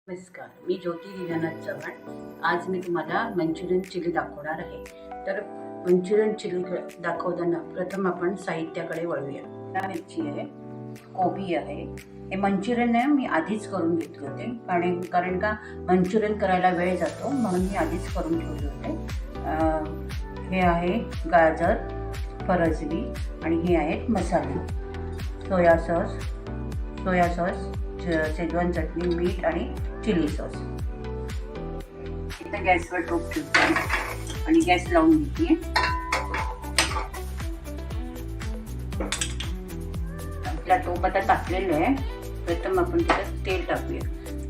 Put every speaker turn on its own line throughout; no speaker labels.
नमस्कार, मी ज्योती दीनानाथ चव्हाण. आज मी तुम्हाला मंचुरियन चिली दाखवणार आहे. तर मंचुरियन चिली दाखवताना प्रथम आपण साहित्याकडे वळूया. शिमला मिरची आहे, कोबी आहे. हे मंचुरियन आहे मी आधीच करून घेतले होते कारण का मंचुरियन करायला वेळ जातो म्हणून मी आधीच करून ठेवले होते. हे आहे गाजर, फरसबी आणि हे आहेत मसाले, सोया सॉस, शेजवान चटणी, मीठ आणि चिली सॉस. इथं गॅसवर टोप ठेवते आणि गॅस लावून घेते. आपला टोप आता टाकलेला आहे. प्रथम आपण त्याच्यात तेल टाकूया.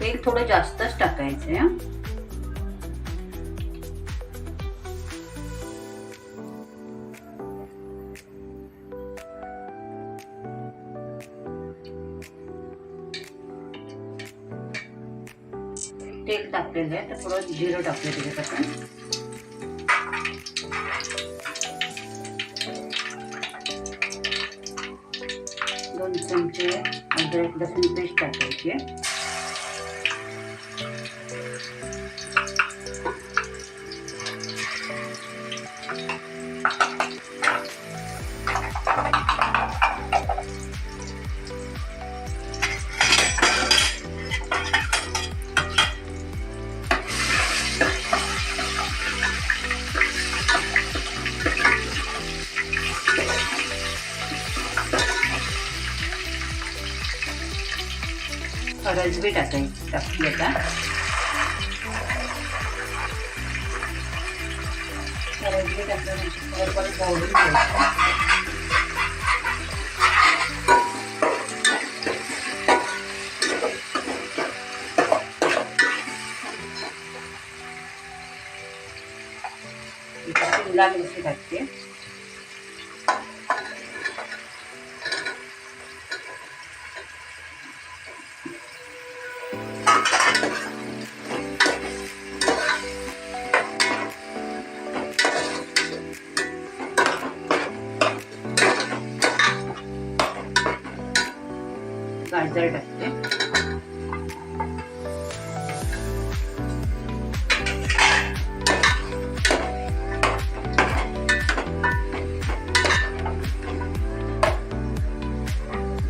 तेल थोडं जास्तच टाकायचं आहे. तेल टाकलेलं आहे तर थोडं जिरं टाकलं त्याच्यात आपण. दोन चमचे अद्रक लसूण पेस्ट टाकायची. फरसबी टाकली आता. फरसबी टाकल्यानंतर परत मोडून घ्यायचं. शिमला मिरची टाकते. गाजर टाकते.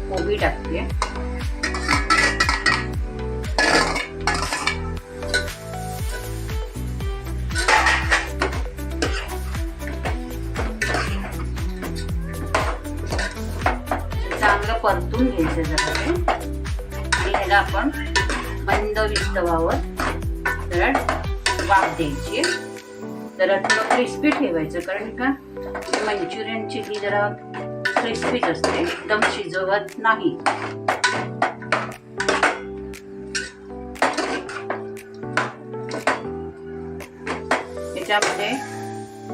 कोबी टाकते. चांगलं परतून घ्यायचं जरा ते आणि ह्याला आपण मंद विस्तवावर जरा वाफ द्यायची. जरा थोडं क्रिस्पी ठेवायचं कारण का मंचुरियन चिली जरा क्रिस्पीच असते, एकदम शिजवत नाही. त्याच्यामध्ये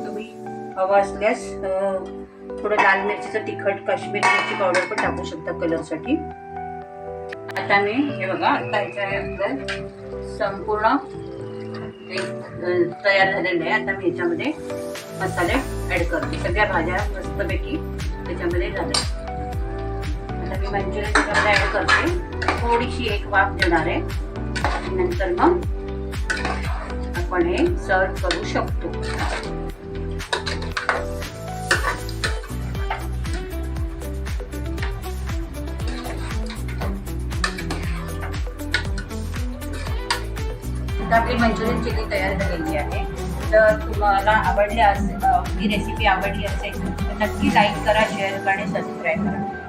तुम्ही हवं असल्यास थोडं लाल मिरचीचं तिखट, काश्मीरी मिरची पावडर पण टाकू शकता कलरसाठी. आता मी हे बघा, आता ह्याच्यानंतर संपूर्ण तयार झालेलं आहे. आता मी ह्याच्यामध्ये मसाले ॲड करते. सगळ्या भाज्या मस्तपैकी त्याच्यामध्ये झाल्या. आता मी मंचुरियन त्याच्यामध्ये ॲड करते. थोडीशी एक वाफ देणार आहे. नंतर मग आपण हे सर्व करू शकतो. आपली मंचुरियन चिली तयार झालेली आहे. तर तुम्हाला ही रेसिपी आवडली असेल तर नक्की लाईक करा, शेअर करा आणि सबस्क्राईब करा.